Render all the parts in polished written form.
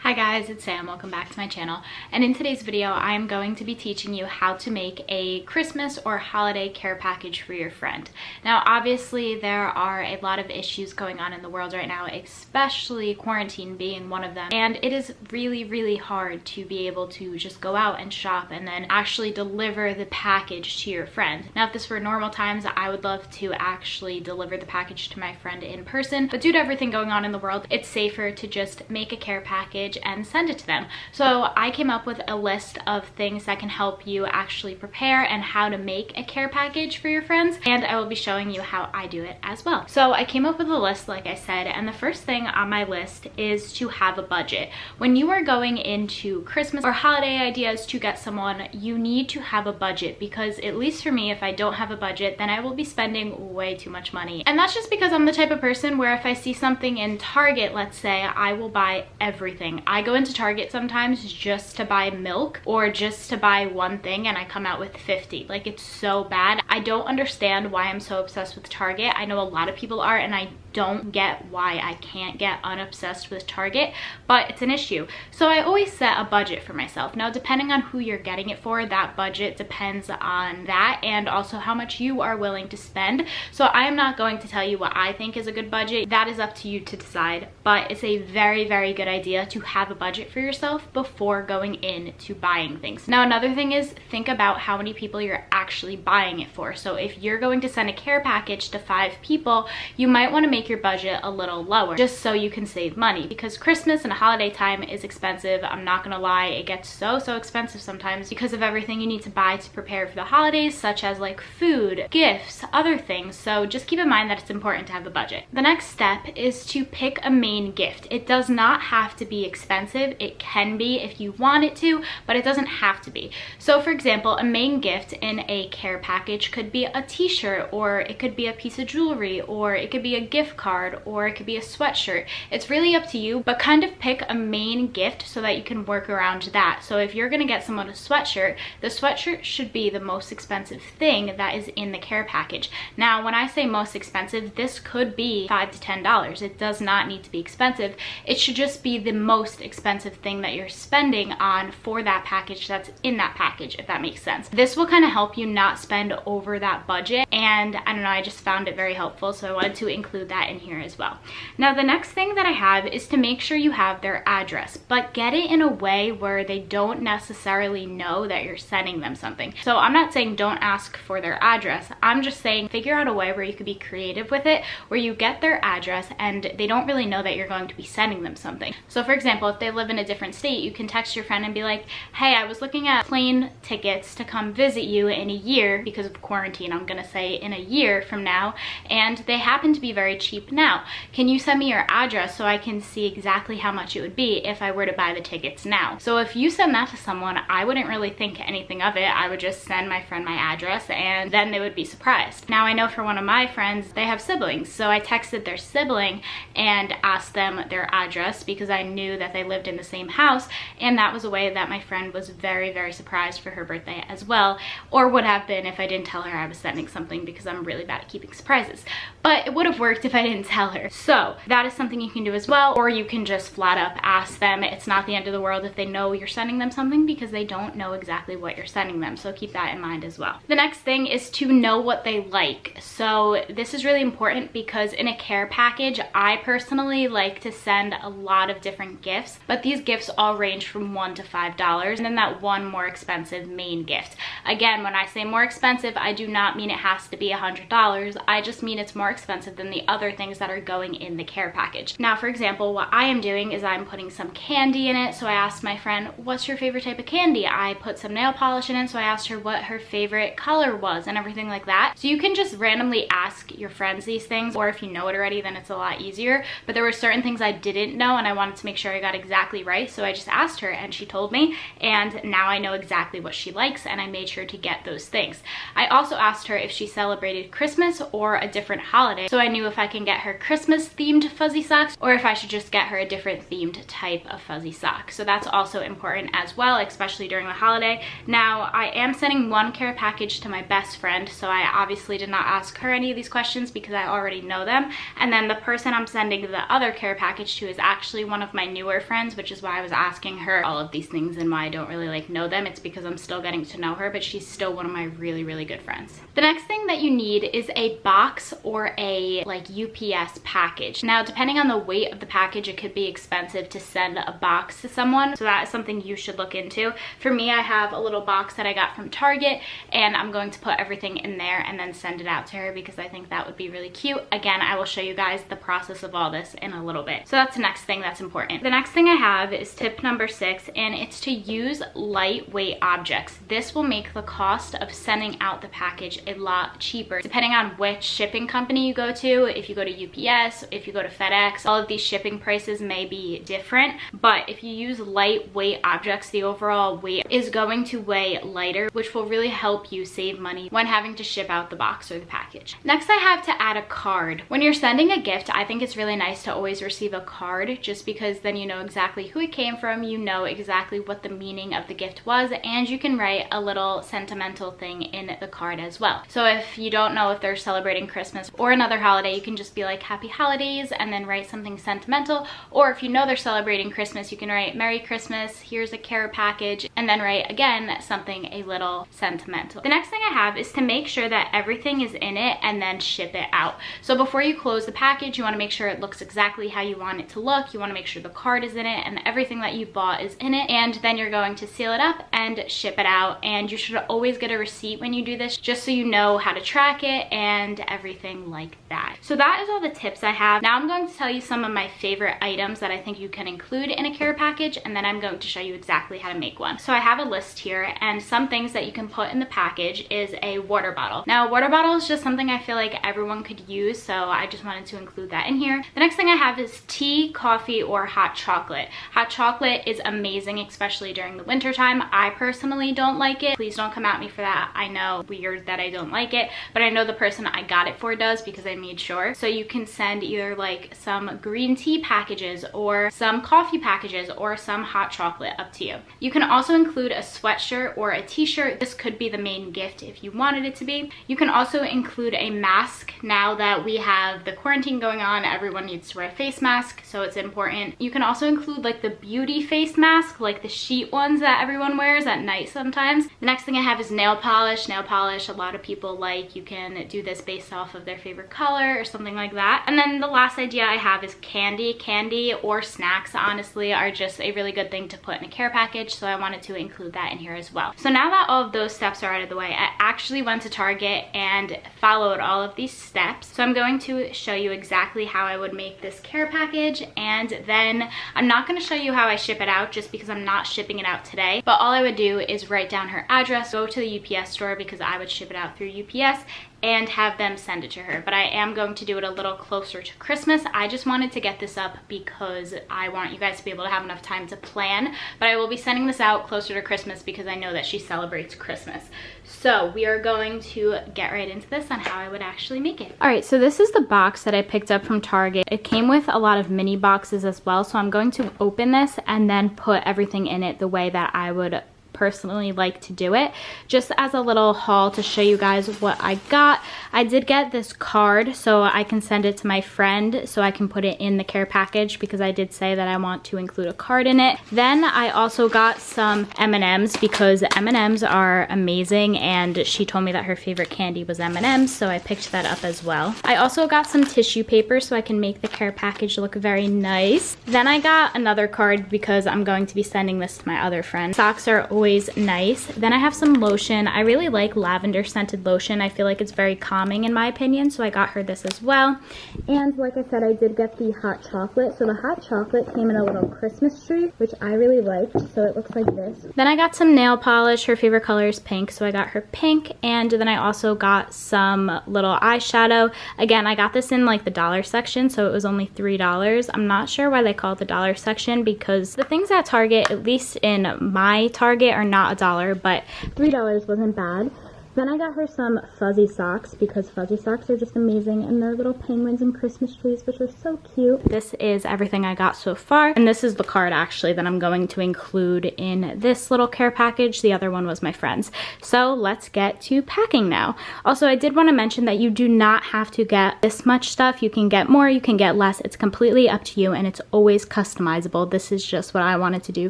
Hi guys, it's Sam. Welcome back to my channel. And in today's video, I'm going to be teaching you how to make a Christmas or holiday care package for your friend. Now, obviously, there are a lot of issues going on in the world right now, especially quarantine being one of them. And it is really hard to be able to just go out and shop and then actually deliver the package to your friend. Now, if this were normal times, I would love to actually deliver the package to my friend in person. But due to everything going on in the world, it's safer to just make a care package and send it to them. So I came up with a list of things that can help you actually prepare and how to make a care package for your friends, and I will be showing you how I do it as well. So I came up with a list, like I said, and the first thing on my list is to have a budget. When you are going into Christmas or holiday ideas to get someone, you need to have a budget, because at least for me, if I don't have a budget, then I will be spending way too much money. And that's just because I'm the type of person where if I see something in Target, let's say, I will buy everything. I go into Target sometimes just to buy milk or just to buy one thing and I come out with 50. Like, it's so bad. I don't understand why I'm so obsessed with Target. I know a lot of people are, and I don't get why I can't get unobsessed with Target, but it's an issue. So I always set a budget for myself. Now, depending on who you're getting it for, that budget depends on that and also how much you are willing to spend. So I am not going to tell you what I think is a good budget. That is up to you to decide, but it's a very good idea to have a budget for yourself before going into buying things. Now, another thing is think about how many people you're actually buying it for. So if you're going to send a care package to 5 people, you might want to make your budget a little lower just so you can save money, because Christmas and holiday time is expensive. I'm not gonna lie, it gets so expensive sometimes because of everything you need to buy to prepare for the holidays, such as like food, gifts, other things. So just keep in mind that it's important to have a budget. The next step is to pick a main gift. It does not have to be expensive. It can be if you want it to, but it doesn't have to be. So for example, a main gift in a care package could be a t-shirt, or it could be a piece of jewelry, or it could be a gift card, or it could be a sweatshirt. It's really up to you, but kind of pick a main gift so that you can work around that. So if you're gonna get someone a sweatshirt, the sweatshirt should be the most expensive thing that is in the care package. Now, when I say most expensive, this could be $5 to $10. It does not need to be expensive. It should just be the most expensive thing that you're spending on for that package that's in that package, if that makes sense. This will kind of help you not spend over that budget, and I don't know, I just found it very helpful, so I wanted to include that in here as well. Now, the next thing that I have is to make sure you have their address, but get it in a way where they don't necessarily know that you're sending them something. So I'm not saying don't ask for their address. I'm just saying figure out a way where you could be creative with it, where you get their address and they don't really know that you're going to be sending them something. So for example, if they live in a different state, you can text your friend and be like, hey, I was looking at plane tickets to come visit you in a year, because of quarantine, I'm gonna say in a year from now, and they happen to be very cheap now. Can you send me your address so I can see exactly how much it would be if I were to buy the tickets now? So if you send that to someone, I wouldn't really think anything of it. I would just send my friend my address and then they would be surprised. Now, I know for one of my friends, they have siblings, so I texted their sibling and asked them their address because I knew that they lived in the same house, and that was a way that my friend was very surprised for her birthday as well, or would have been if I didn't tell her I was sending something, because I'm really bad at keeping surprises. But it would have worked if I didn't tell her. So that is something you can do as well, or you can just flat up ask them. It's not the end of the world if they know you're sending them something, because they don't know exactly what you're sending them, so keep that in mind as well. The next thing is to know what they like. So this is really important, because in a care package, I personally like to send a lot of different gifts, but these gifts all range from $1 to $5, and then that one more expensive main gift. Again, when I say more expensive, I do not mean it has to be $100. I just mean it's more expensive than the other things that are going in the care package. Now, for example, what I am doing is I'm putting some candy in it. So I asked my friend, what's your favorite type of candy? I put some nail polish in it, so I asked her what her favorite color was and everything like that. So you can just randomly ask your friends these things, or if you know it already, then it's a lot easier. But there were certain things I didn't know and I wanted to make sure I got exactly right, so I just asked her and she told me, and now I know exactly what she likes, and I made sure to get those things. I also asked her if she celebrated Christmas or a different holiday, so I knew if I could can get her Christmas themed fuzzy socks or if I should just get her a different themed type of fuzzy sock. So that's also important as well, especially during the holiday. Now, I am sending one care package to my best friend, so I obviously did not ask her any of these questions because I already know them. And then the person I'm sending the other care package to is actually one of my newer friends, which is why I was asking her all of these things and why I don't really like know them. It's because I'm still getting to know her, but she's still one of my really, really good friends. The next thing that you need is a box or a like UPS package. Now, depending on the weight of the package, it could be expensive to send a box to someone, so that is something you should look into. For me, I have a little box that I got from Target, and I'm going to put everything in there and then send it out to her because I think that would be really cute. Again, I will show you guys the process of all this in a little bit. So that's the next thing that's important. The next thing I have is tip number 6, and it's to use lightweight objects. This will make the cost of sending out the package a lot cheaper. Depending on which shipping company you go to, if you go to UPS, if you go to FedEx, all of these shipping prices may be different, but if you use lightweight objects, the overall weight is going to weigh lighter, which will really help you save money when having to ship out the box or the package. Next, I have to add a card. When you're sending a gift, I think it's really nice to always receive a card, just because then you know exactly who it came from, you know exactly what the meaning of the gift was, and you can write a little sentimental thing in the card as well. So if you don't know if they're celebrating Christmas or another holiday, you can just be like happy holidays and then write something sentimental. Or if you know they're celebrating Christmas, you can write Merry Christmas, here's a care package, and then write again something a little sentimental. The next thing I have is to make sure that everything is in it and then ship it out. So before you close the package, you want to make sure it looks exactly how you want it to look. You want to make sure the card is in it and everything that you bought is in it, and then you're going to seal it up and ship it out. And you should always get a receipt when you do this, just so you know how to track it and everything like that. So that is all the tips I have. Now I'm going to tell you some of my favorite items that I think you can include in a care package, and then I'm going to show you exactly how to make one. So I have a list here, and some things that you can put in the package is a water bottle. Now, a water bottle is just something I feel like everyone could use, so I just wanted to include that in here. The next thing I have is tea, coffee, or hot chocolate. Hot chocolate is amazing, especially during the winter time. I personally don't like it. Please don't come at me for that. I know, weird that I don't like it, but I know the person I got it for does because I made sure. So you can send either like some green tea packages or some coffee packages or some hot chocolate, up to you. You can also include a sweatshirt or a t-shirt. This could be the main gift if you wanted it to be. You can also include a mask. Now that we have the quarantine going on, everyone needs to wear a face mask, so it's important. You can also include like the beauty face mask, like the sheet ones that everyone wears at night sometimes. The next thing I have is nail polish. Nail polish, a lot of people like. You can do this based off of their favorite color or something like that. And then the last idea I have is candy. Candy or snacks, honestly, are just a really good thing to put in a care package, so I wanted to include that in here as well. So now that all of those steps are out of the way, I actually went to Target and followed all of these steps. So I'm going to show you exactly how I would make this care package, and then I'm not going to show you how I ship it out just because I'm not shipping it out today, but all I would do is write down her address, go to the UPS store because I would ship it out through UPS, and have them send it to her. But I am going to do it a little closer to Christmas. I just wanted to get this up because I want you guys to be able to have enough time to plan, but I will be sending this out closer to Christmas because I know that she celebrates Christmas. So we are going to get right into this on how I would actually make it. All right, so this is the box that I picked up from Target. It came with a lot of mini boxes as well, so I'm going to open this and then put everything in it the way that I would personally like to do it, just as a little haul to show you guys what I got. I did get this card so I can send it to my friend so I can put it in the care package because I did say that I want to include a card in it. Then I also got some M&Ms because M&Ms are amazing, and she told me that her favorite candy was M&Ms, so I picked that up as well. I also got some tissue paper so I can make the care package look very nice. Then I got another card because I'm going to be sending this to my other friend. Socks are always nice. Then I have some lotion. I really like lavender scented lotion. I feel like it's very calming in my opinion, so I got her this as well. And like I said, I did get the hot chocolate. So the hot chocolate came in a little Christmas tree, which I really liked, so it looks like this. Then I got some nail polish. Her favorite color is pink, so I got her pink. And then I also got some little eyeshadow. Again, I got this in like the dollar section, so it was only $3. I'm not sure why they call it the dollar section because the things at Target, at least in my Target, are not $1, but $3 wasn't bad. Then I got her some fuzzy socks because fuzzy socks are just amazing, and they're little penguins and Christmas trees, which are so cute. This is everything I got so far, and this is the card actually that I'm going to include in this little care package. The other one was my friend's. So let's get to packing now. Also, I did want to mention that you do not have to get this much stuff. You can get more, you can get less. It's completely up to you, and it's always customizable. This is just what I wanted to do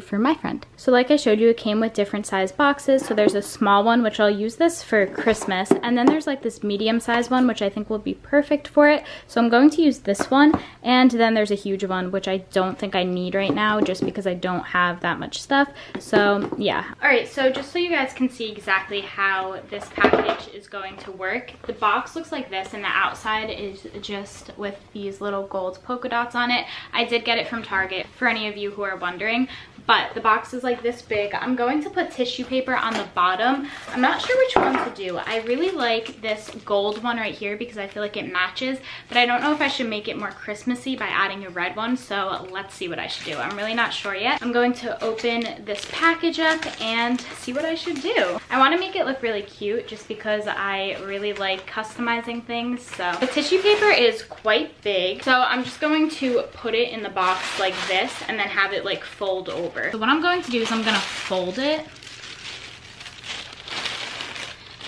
for my friend. So like I showed you, it came with different size boxes. So there's a small one, which I'll use this for Christmas, and then there's like this medium size one, which I think will be perfect for it. So I'm going to use this one, and then there's a huge one, which I don't think I need right now just because I don't have that much stuff. So yeah. All right, so just so you guys can see exactly how this package is going to work, the box looks like this, and the outside is just with these little gold polka dots on it. I did get it from Target, for any of you who are wondering. But the box is like this big. I'm going to put tissue paper on the bottom. I'm not sure which one to do. I really like this gold one right here because I feel like it matches, but I don't know if I should make it more Christmassy by adding a red one, so let's see what I should do. I'm really not sure yet. I'm going to open this package up and see what I should do. I want to make it look really cute just because I really like customizing things. So the tissue paper is quite big, so I'm just going to put it in the box like this and then have it like fold over. So what I'm going to do is I'm going to fold it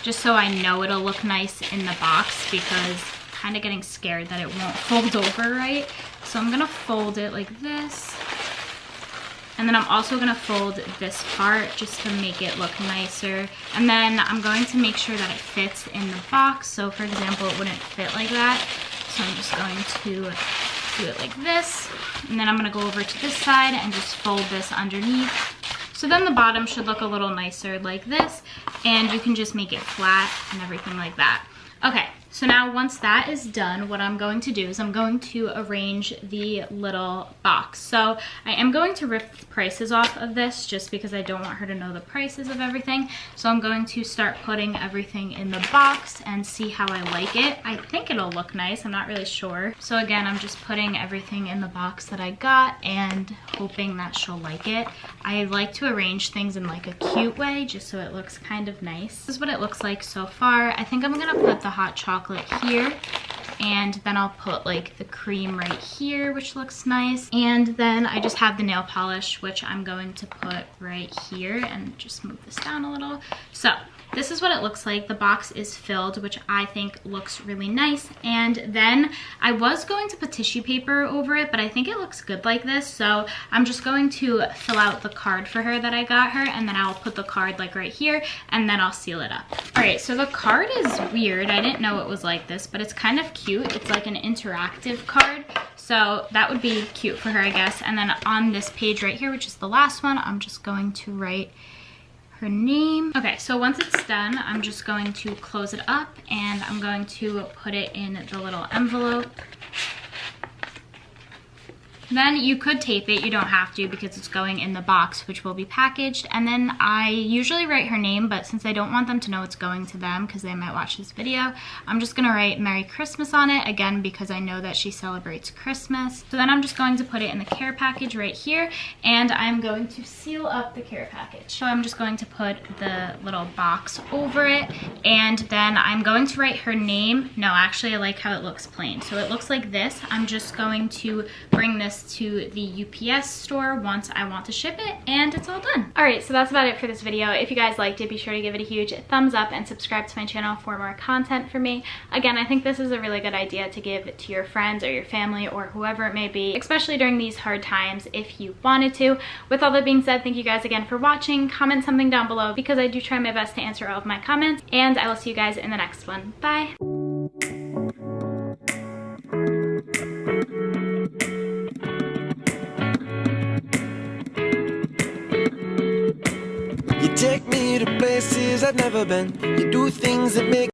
just so I know it'll look nice in the box, because I'm kind of getting scared that it won't fold over right. So I'm going to fold it like this. And then I'm also going to fold this part just to make it look nicer. And then I'm going to make sure that it fits in the box. So for example, it wouldn't fit like that. So I'm just going to do it like this, and then I'm gonna go over to this side and just fold this underneath. So then the bottom should look a little nicer like this, and you can just make it flat and everything like that. Okay, so now once that is done, what I'm going to do is I'm going to arrange the little box. So I am going to rip the prices off of this just because I don't want her to know the prices of everything. So I'm going to start putting everything in the box and see how I like it. I think it'll look nice, I'm not really sure. So again, I'm just putting everything in the box that I got and hoping that she'll like it. I like to arrange things in like a cute way just so it looks kind of nice. This is what it looks like so far. I think I'm gonna put the hot chocolate here, and then I'll put like the cream right here, which looks nice, and then I just have the nail polish, which I'm going to put right here, and just move this down a little. So this is what it looks like. The box is filled, which I think looks really nice. And then I was going to put tissue paper over it, but I think it looks good like this. So I'm just going to fill out the card for her that I got her, and then I'll put the card like right here, and then I'll seal it up. All right, so the card is weird. I didn't know it was like this, but it's kind of cute. It's like an interactive card. So that would be cute for her, I guess. And then on this page right here, which is the last one, I'm just going to write her name. Okay, so once it's done, I'm just going to close it up and I'm going to put it in the little envelope. Then you could tape it, you don't have to because it's going in the box, which will be packaged. And then I usually write her name, but since I don't want them to know it's going to them because they might watch this video, I'm just gonna write Merry Christmas on it, again, because I know that she celebrates Christmas. So then I'm just going to put it in the care package right here, and I'm going to seal up the care package. So I'm just going to put the little box over it, and then I'm going to write her name. No, actually, I like how it looks plain. So it looks like this. I'm just going to bring this to the UPS store once I want to ship it, and it's all done. All right, so that's about it for this video. If you guys liked it, be sure to give it a huge thumbs up and subscribe to my channel for more content for me. Again, I think this is a really good idea to give to your friends or your family or whoever it may be, especially during these hard times if you wanted to. With all that being said, thank you guys again for watching. Comment something down below because I do try my best to answer all of my comments, and I will see you guys in the next one. Bye. You take me to places I've never been. You do things that make